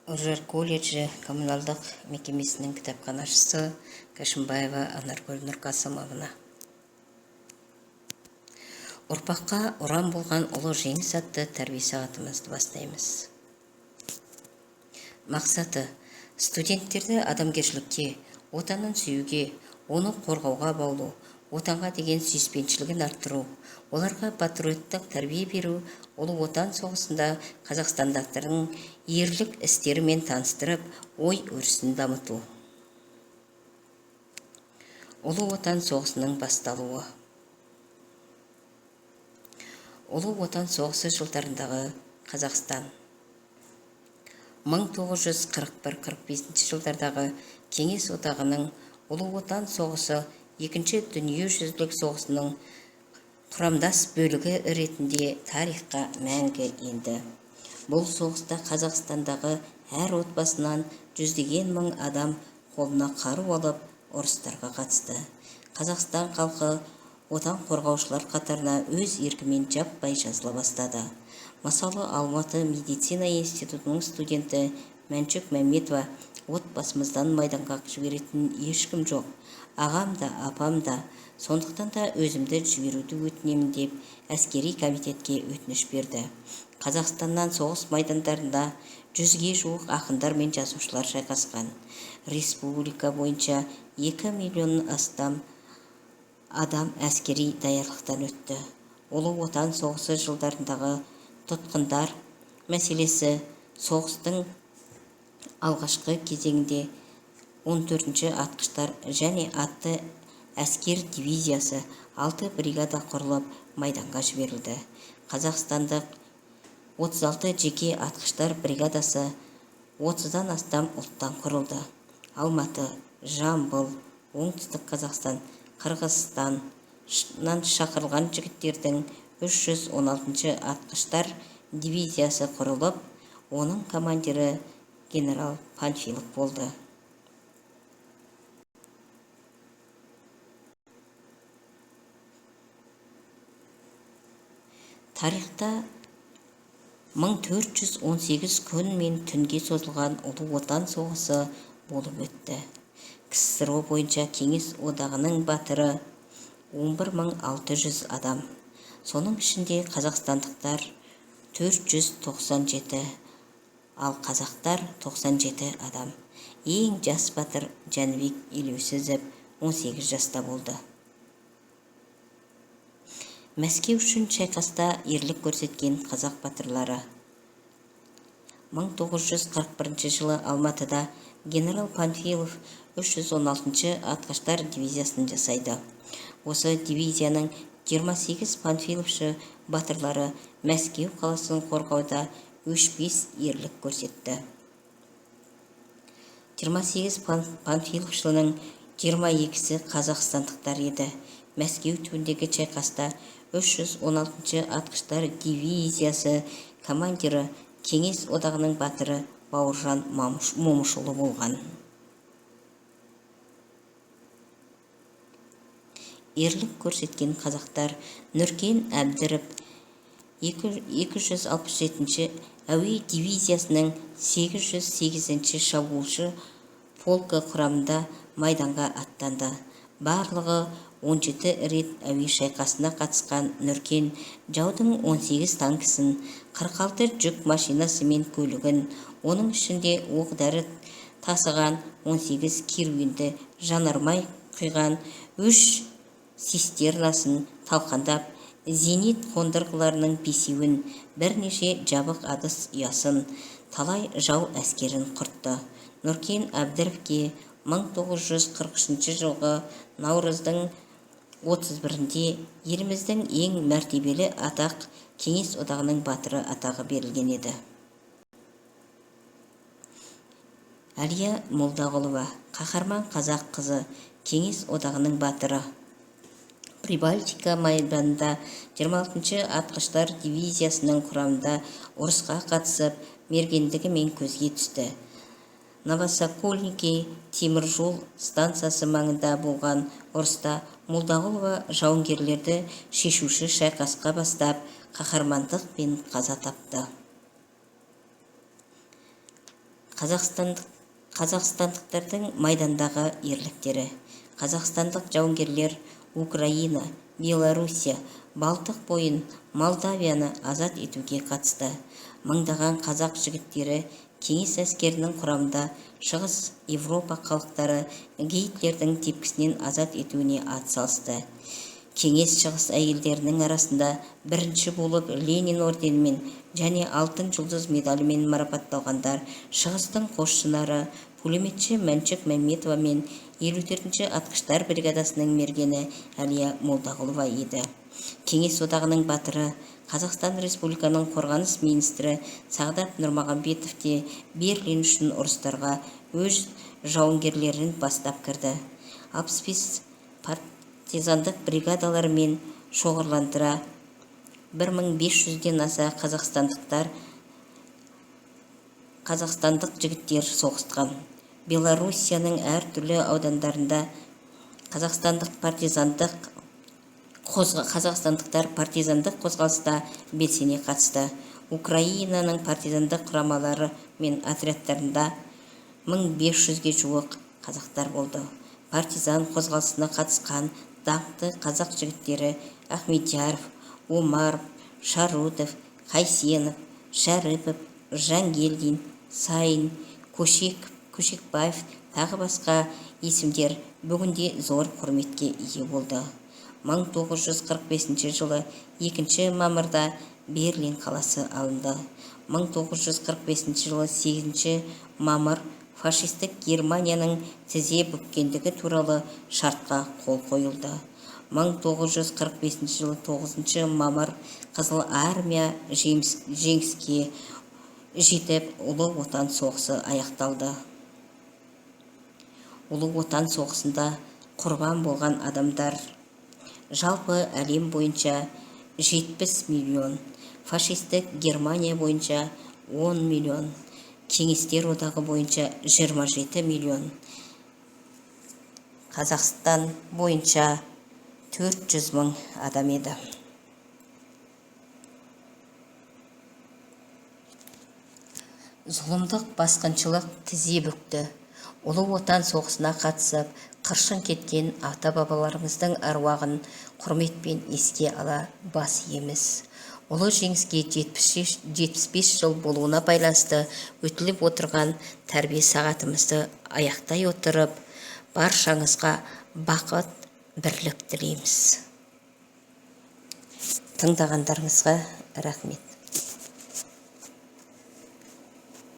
Үржар колледжі коммуналдық мекемесінің кітапханашысы Кәшімбаева Анаргүл Нұрқасымовна. Ұрпаққа ұран болған ұлы жеңіс атты тәрбие сағатымызды бастаймыз. Мақсаты студенттерді адамгершілікке, отанын сүюге, оны қорғауға баулу, отанға деген сүйіспеншілігін арттыру, оларға патриоттық тәрбие беру, ұлы отан соғысында қазақстандықтардың ерлік істерімен таныстырып, ой өрісін дамыту. Ұлы отан соғысының басталуы. Ұлы отан соғысы жылдарындағы Қазақстан. 1941-45 жылдардағы Кеңес одағының Ұлы отан соғысы екінші дүниежүзілік соғысының құрамдас бөлігі ретінде тарихқа мәңгі енді. Бұл соғыста Қазақстандағы әр отбасынан жүздеген мың адам қолына қару алып ұрыстарға қатысты. Қазақстан халқы отан қорғаушылар қатарына өз еркімен жаппай жазыла бастады. Мысалы, Алматы медицина институтының студенті Мәншүк Мәметова отбасымыздан майданға жіберетін ешкім жоқ. Ағам да, апам да, сондықтан да өзімді жіберуді өтінемін деп әскери комитетке өтініш берді. Қазақстаннан соғыс майдандарында 100-ге жуық ақындар мен жазушылар шайқасқан. Республика бойынша 2 миллион астам адам әскери даярлықтан өтті. Ұлы отан соғысы жылдарындағы тұтқындар мәселесі соғыстың алғашқы кезеңінде 14-ші атқыштар және атты әскер дивизиясы 6 бригада құрылып майданға жіберілді. Қазақстандық 36 жеке атқыштар бригадасы 30-дан астам ұлттан құрылды. Алматы, Жамбыл, Оңтүстік Қазақстан, Қырғызстаннан шақырылған жігіттердің 316-шы атқыштар дивизиясы құрылып, оның командирі генерал Панфилов болды. Тарихта 1418 күн мен түнге созылған Ұлы отан соғысы болып өтті. КСРО бойынша Кеңес одағының батыры 11600 адам. Соның ішінде қазақстандықтар 497, ал қазақтар 97 адам. Ең жас батыр Жәнібек Елеусізов 18 жаста болды. Мәскеу үшін шайқаста ерлік көрсеткен қазақ батырлары. 1941 жылы Алматыда генерал Панфилов 316-шы атқыштар дивизиясын жасайды. Осы дивизияның 28 панфиловшы батырлары Мәскеу қаласын қорғауда өшпес ерлік көрсетті. 28 панфиловшының 22-сі қазақстандықтар еді. Мәскеу түбіндегі шайқаста 316-шы атқыштар дивизиясы командирі Кеңес одағының батыры Бауыржан Момышұлы болған. Ерлік көрсеткен қазақтар Нұркен Әбдіров 267-ші әуе дивизиясының 808-ші шабуылшы полкі құрамында майданға аттанды. Барлығы 17 рет әуе шайқасына қатысқан Нұркен жаудың 18 танкісін, 46 жүк машинасы мен көлігін, оның ішінде оқ-дәрі тасыған 18 керуенді, жанармай құйған 3 цистернасын талқандап, зенит қондырғыларының бесеуін, бірнеше жабық адыс ұясын, талай жау әскерін құртты. Нұркен Әбдіровке 1943 жылғы наурыздың 31-де еліміздің ең мәртебелі атақ Кеңес одағының батыры атағы берілген еді. Әлия Молдағұлова, қаһарман қазақ қызы, Кеңес одағының батыры. Прибалтика майданында 26-шы атқыштар дивизиясының құрамында ұрысқа қатысып, мергендігімен көзге түсті. Новосокольники теміржол станциясы маңында болған ұрыста Молдағұлова жауынгерлерді шешуші шайқасқа бастап, қаһармандықпен қаза тапты. Қазақстандықтардың майдандағы ерліктері. Қазақстандық жауынгерлер Украина, Белоруссия, Балтық бойын, Молдавияны азат етуге қатысты. Мыңдаған қазақ жігіттері кеңес әскерінің құрамында Шығыс Европа халықтары Гитлердің тепкісінен азат етуіне атсалысты. Кеңес шығыс әйелдерінің арасында бірінші болып Ленин орденімен және алтын жұлдыз медалімен марапатталғандар шығыстың қосшылары пулеметші Мәншік Мәметова мен 54-ші атқыштар бригадасының мергені Әлия Молдағұлова еді. Кеңес одағының батыры Қазақстан Республиканың қорғаныс министрі Сағдат Нұрмағамбетов те Берлин үшін ұрыстарға өз жауынгерлерін бастап кірді. 65 партизандық бригадаларымен шоғырландыра 1500-ден аса қазақстандық жігіттер соғысқан. Белоруссияның әр түрлі аудандарында қазақстандықтар партизандық қозғалыста белсене қатысты. Украинаның партизандық құрамалары мен отрядтарында 1500-ге жуық қазақтар болды. Партизан қозғалысына қатысқан даңқты қазақ жігіттері Ахмедияров, Омаров, Шарутов, Қайсенов, Шәріпов, Жангелдин, Сайын, Көшекбаев тағы басқа есімдер бүгінде зор құрметке ие болды. 1945 жылы 2 мамырда Берлин қаласы алынды. 1945 жылы 8 мамыр фашистік Германияның тізе бүккендігі туралы шартқа қол қойылды. 1945 жылы 9 мамыр Қызыл армия жеңіске жетіп, Ұлы Отан соғысы аяқталды. Ұлы Отан соғысында құрбан болған адамдар жалпы әлем бойынша 70 миллион, фашистік Германия бойынша 10 миллион, Кеңестер одағы бойынша 27 миллион, Қазақстан бойынша 400 мың адам еді. Зұлымдық басқыншылық тізе бүкті. Ұлы Отан соғысына қатысып, қыршын кеткен ата-бабаларымыздың әруағын құрметпен еске ала бас иеміз. Ұлы жеңіске 75 жыл болуына байланысты өтіліп отырған тәрбие сағатымызды аяқтай отырып, баршаңызға бақыт, бірлік тілейміз. Тыңдағандарыңызға рахмет.